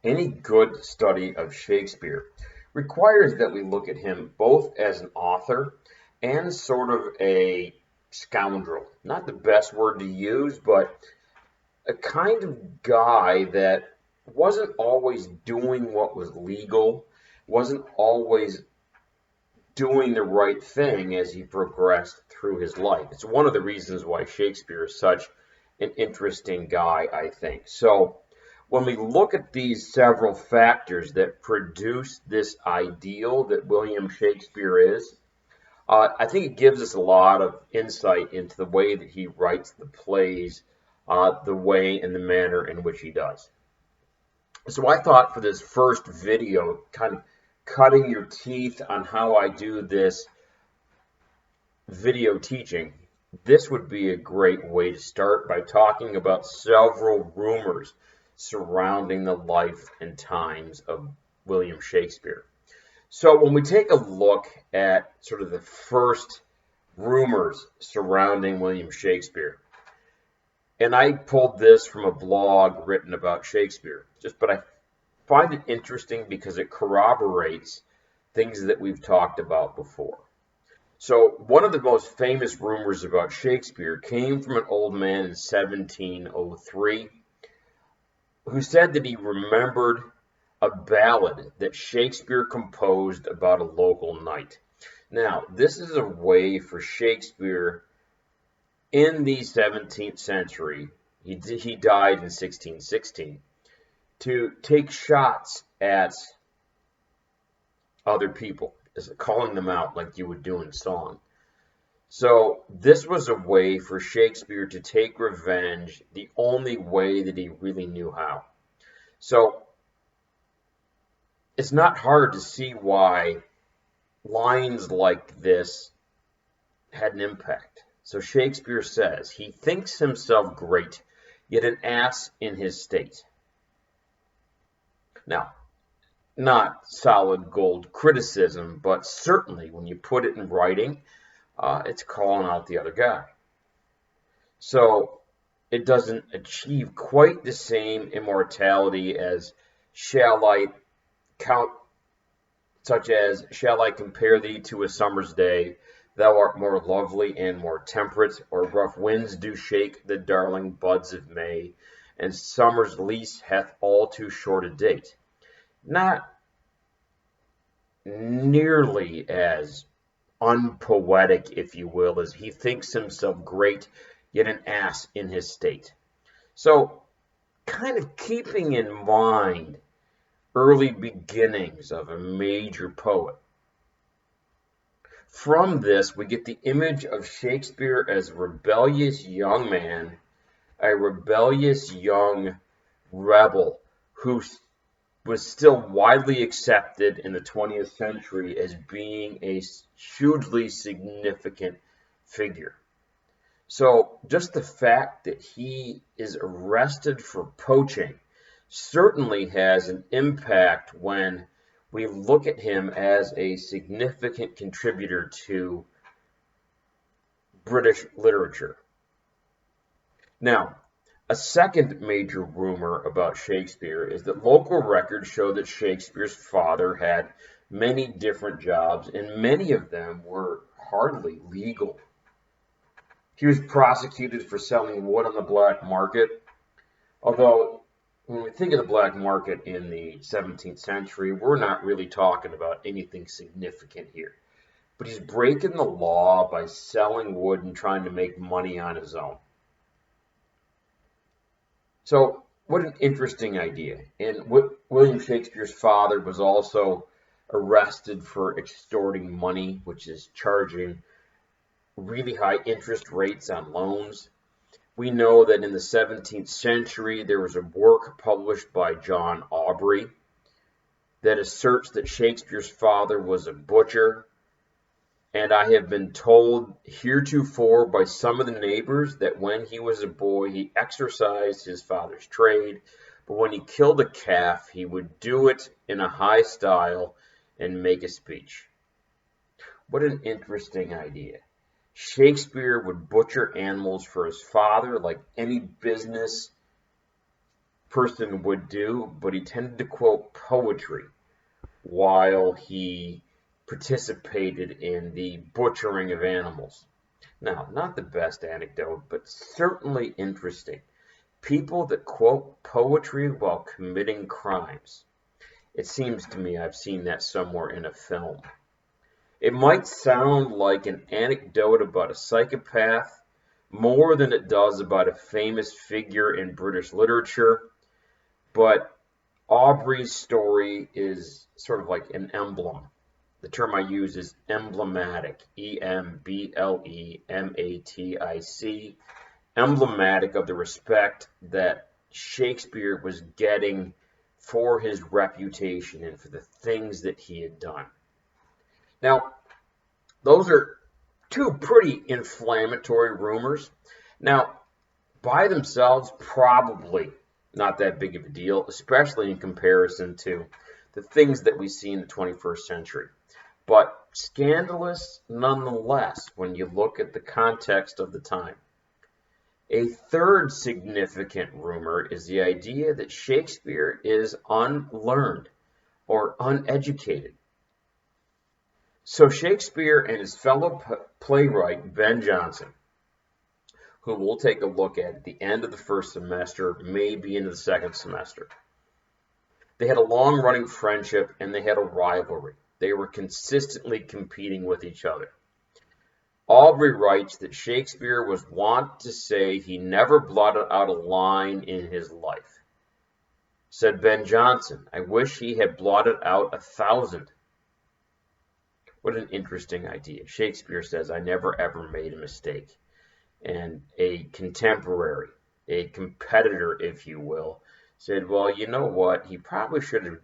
Any good study of Shakespeare requires that we look at him both as an author and sort of a scoundrel. Not the best word to use, but a kind of guy that wasn't always doing what was legal, wasn't always doing the right thing as he progressed through his life. It's one of the reasons why Shakespeare is such an interesting guy, I think. So, when we look at these several factors that produce this ideal that William Shakespeare is, I think it gives us a lot of insight into the way that he writes the plays, the way and the manner in which he does. So I thought for this first video, kind of cutting your teeth on how I do this video teaching, this would be a great way to start by talking about several rumors surrounding the life and times of William Shakespeare. So when we take a look at sort of the first rumors surrounding William Shakespeare, and I pulled this from a blog written about Shakespeare, but I find it interesting because it corroborates things that we've talked about before. So one of the most famous rumors about Shakespeare came from an old man in 1703 who said that he remembered a ballad that Shakespeare composed about a local knight. Now, this is a way for Shakespeare in the 17th century, he died in 1616, to take shots at other people, calling them out like you would do in song. So this was a way for Shakespeare to take revenge the only way that he really knew how. So it's not hard to see why lines like this had an impact. So Shakespeare says, he thinks himself great, yet an ass in his state. Now, not solid gold criticism, but certainly when you put it in writing, it's calling out the other guy. So it doesn't achieve quite the same immortality as shall I count, such as shall I compare thee to a summer's day, thou art more lovely and more temperate, or rough winds do shake the darling buds of May, and summer's lease hath all too short a date. Not nearly as unpoetic, if you will, as he thinks himself great, yet an ass in his state. So, kind of keeping in mind early beginnings of a major poet. From this, we get the image of Shakespeare as a rebellious young man, a rebellious young rebel who was still widely accepted in the 20th century as being a hugely significant figure. So just the fact that he is arrested for poaching certainly has an impact when we look at him as a significant contributor to British literature. Now, a second major rumor about Shakespeare is that local records show that Shakespeare's father had many different jobs, and many of them were hardly legal. He was prosecuted for selling wood on the black market, although when we think of the black market in the 17th century, we're not really talking about anything significant here. But he's breaking the law by selling wood and trying to make money on his own. So, what an interesting idea. And William Shakespeare's father was also arrested for extorting money, which is charging really high interest rates on loans. We know that in the 17th century, there was a work published by John Aubrey that asserts that Shakespeare's father was a butcher. And I have been told heretofore by some of the neighbors that when he was a boy, he exercised his father's trade. But when he killed a calf, he would do it in a high style and make a speech. What an interesting idea. Shakespeare would butcher animals for his father like any business person would do, but he tended to quote poetry while he participated in the butchering of animals. Now, not the best anecdote, but certainly interesting. People that quote poetry while committing crimes. It seems to me I've seen that somewhere in a film. It might sound like an anecdote about a psychopath more than it does about a famous figure in British literature, but Aubrey's story is sort of like an emblem. The term I use is emblematic, emblematic, emblematic of the respect that Shakespeare was getting for his reputation and for the things that he had done. Now, those are two pretty inflammatory rumors. Now, by themselves, probably not that big of a deal, especially in comparison to the things that we see in the 21st century. But scandalous nonetheless when you look at the context of the time. A third significant rumor is the idea that Shakespeare is unlearned or uneducated. So Shakespeare and his fellow playwright, Ben Jonson, who we'll take a look at the end of the first semester, maybe into the second semester, they had a long-running friendship and they had a rivalry. They were consistently competing with each other. Aubrey writes that Shakespeare was wont to say he never blotted out a line in his life. Said Ben Jonson, I wish he had blotted out 1,000. What an interesting idea. Shakespeare says, I never ever made a mistake. And a contemporary, a competitor, if you will, said, well, you know what? He probably should have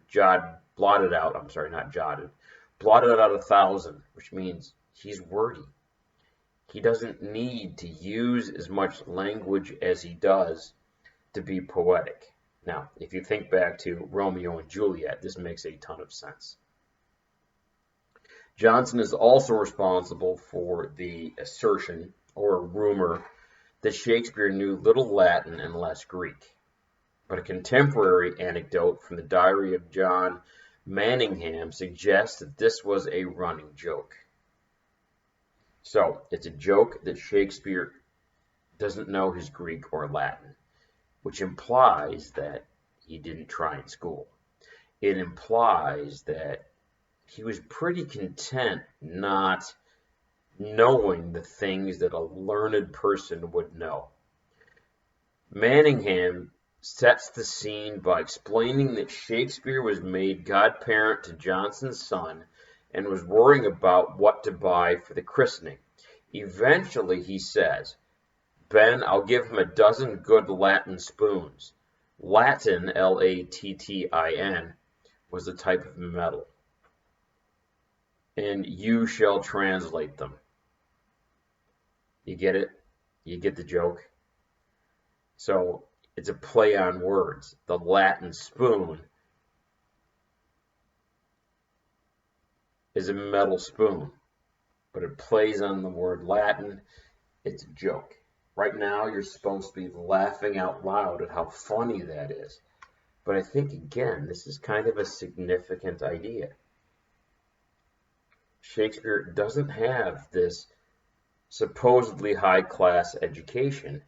blotted out 1,000, which means he's wordy. He doesn't need to use as much language as he does to be poetic. Now, if you think back to Romeo and Juliet, this makes a ton of sense. Jonson is also responsible for the assertion or rumor that Shakespeare knew little Latin and less Greek. But a contemporary anecdote from the diary of John Manningham suggests that this was a running joke. So, it's a joke that Shakespeare doesn't know his Greek or Latin, which implies that he didn't try in school. It implies that he was pretty content not knowing the things that a learned person would know. Manningham sets the scene by explaining that Shakespeare was made godparent to Jonson's son and was worrying about what to buy for the christening. Eventually, he says, Ben, I'll give him 12 good Latin spoons. Latin, Lattin, was a type of metal. And you shall translate them. You get it? You get the joke? So, it's a play on words. The Latin spoon is a metal spoon, but it plays on the word Latin. It's a joke. Right now, you're supposed to be laughing out loud at how funny that is. But I think, again, this is kind of a significant idea. Shakespeare doesn't have this supposedly high-class education,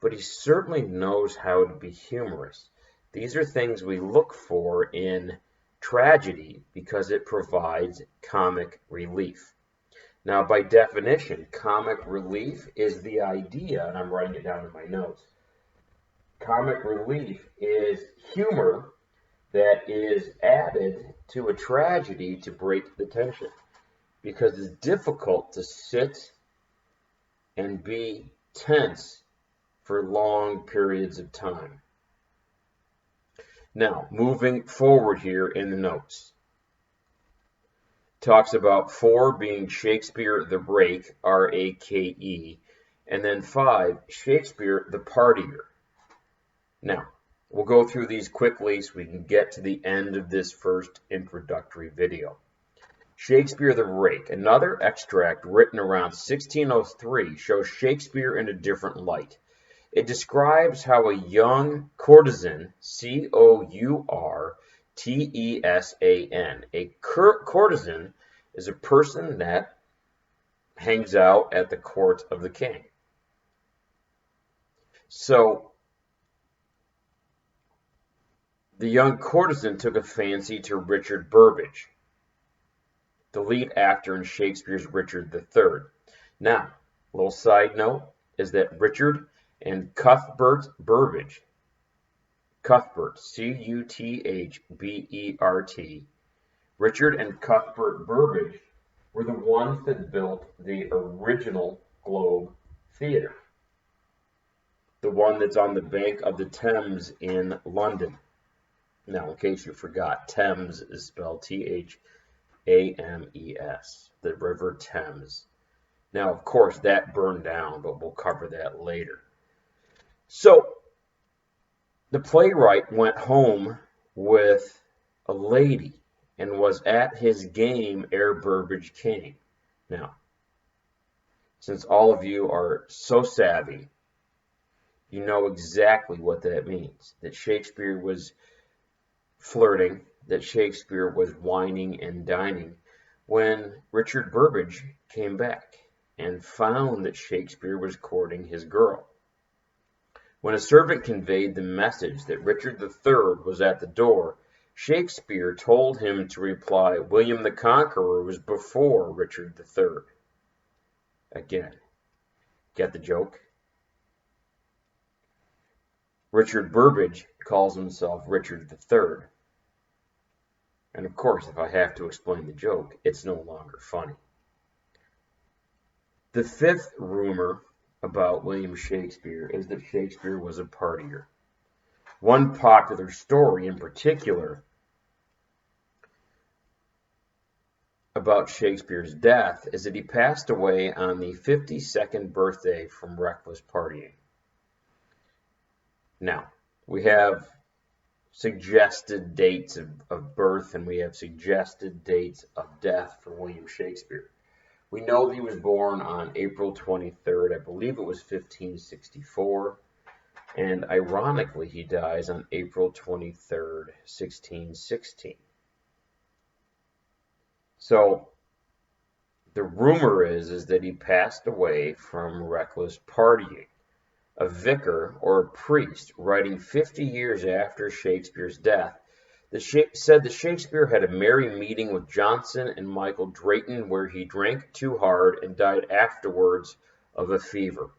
but he certainly knows how to be humorous. These are things we look for in tragedy because it provides comic relief. Now, by definition, comic relief is the idea, and I'm writing it down in my notes. Comic relief is humor that is added to a tragedy to break the tension, because it's difficult to sit and be tense for long periods of time. Now, moving forward here in the notes. Talks about 4 being Shakespeare the Rake, R-A-K-E, and then 5, Shakespeare the Partier. Now, we'll go through these quickly so we can get to the end of this first introductory video. Shakespeare the Rake, another extract written around 1603, shows Shakespeare in a different light. It describes how a young courtesan, courtesan, a courtesan is a person that hangs out at the court of the king. So the young courtesan took a fancy to Richard Burbage, the lead actor in Shakespeare's Richard III. Now, a little side note is that Richard and Cuthbert Burbage, Cuthbert, Cuthbert, Richard and Cuthbert Burbage were the ones that built the original Globe Theatre, the one that's on the bank of the Thames in London. Now, in case you forgot, Thames is spelled Thames, the River Thames. Now, of course, that burned down, but we'll cover that later. So, the playwright went home with a lady and was at his game ere Burbage came. Now, since all of you are so savvy, you know exactly what that means. That Shakespeare was flirting, that Shakespeare was wining and dining when Richard Burbage came back and found that Shakespeare was courting his girl. When a servant conveyed the message that Richard III was at the door, Shakespeare told him to reply, William the Conqueror was before Richard III. Again, get the joke? Richard Burbage calls himself Richard III. And of course, if I have to explain the joke, it's no longer funny. The fifth rumor about William Shakespeare is that Shakespeare was a partier. One popular story in particular about Shakespeare's death is that he passed away on the 52nd birthday from reckless partying. Now, we have suggested dates of birth and we have suggested dates of death for William Shakespeare. We know that he was born on April 23rd, I believe it was 1564, and ironically he dies on April 23rd, 1616. So the rumor is that he passed away from reckless partying. A vicar or a priest writing 50 years after Shakespeare's death said that Shakespeare had a merry meeting with Johnson and Michael Drayton where he drank too hard and died afterwards of a fever.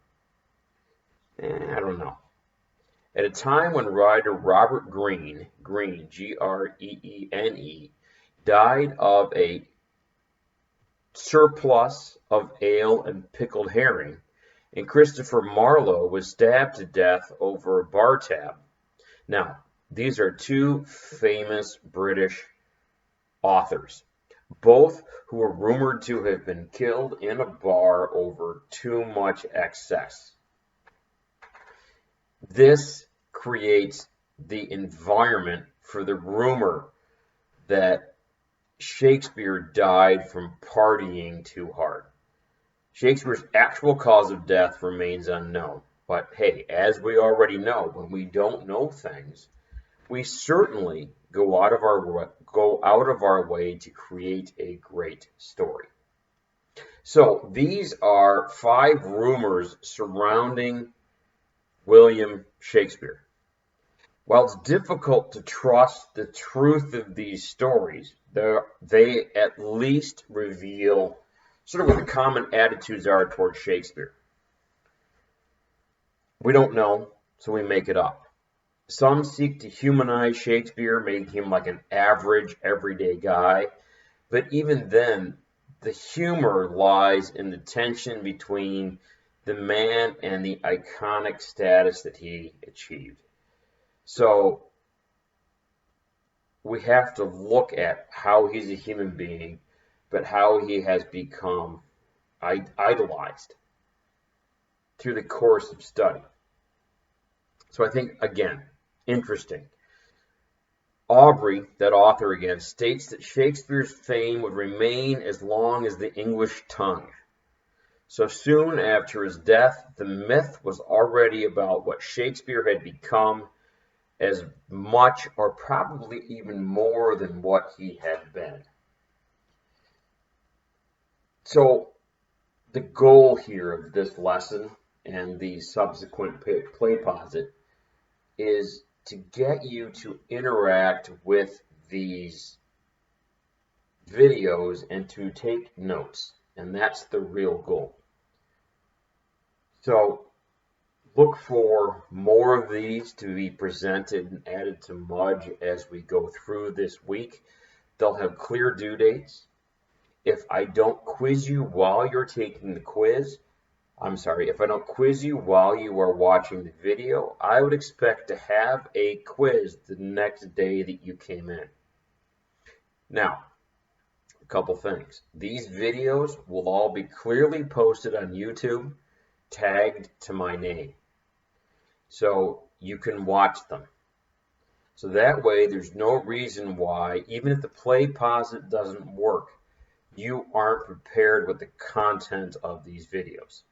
I don't know. At a time when writer Robert Greene, Greene, died of a surplus of ale and pickled herring, and Christopher Marlowe was stabbed to death over a bar tab. Now, these are two famous British authors, both who were rumored to have been killed in a bar over too much excess. This creates the environment for the rumor that Shakespeare died from partying too hard. Shakespeare's actual cause of death remains unknown. But hey, as we already know, when we don't know things, we certainly go out of our way to create a great story. So these are 5 rumors surrounding William Shakespeare. While it's difficult to trust the truth of these stories, they at least reveal sort of what the common attitudes are towards Shakespeare. We don't know, so we make it up. Some seek to humanize Shakespeare, making him like an average, everyday guy. But even then, the humor lies in the tension between the man and the iconic status that he achieved. So we have to look at how he's a human being, but how he has become idolized through the course of study. So I think, again, interesting. Aubrey, that author again, states that Shakespeare's fame would remain as long as the English tongue. So soon after his death, the myth was already about what Shakespeare had become, as much or probably even more than what he had been. So the goal here of this lesson and the subsequent play posit is to get you to interact with these videos and to take notes. And that's the real goal. So look for more of these to be presented and added to Mudge as we go through this week. They'll have clear due dates. If I don't quiz you while you're taking the quiz, if I don't quiz you while you are watching the video, I would expect to have a quiz the next day that you came in. Now, a couple things. These videos will all be clearly posted on YouTube, tagged to my name, so you can watch them. So that way, there's no reason why, even if the play posit doesn't work, you aren't prepared with the content of these videos.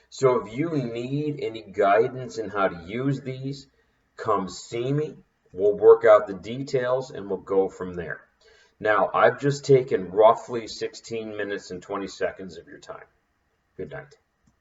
So if you need any guidance in how to use these, come see me. We'll work out the details and we'll go from there. Now, I've just taken roughly 16 minutes and 20 seconds of your time. Good night.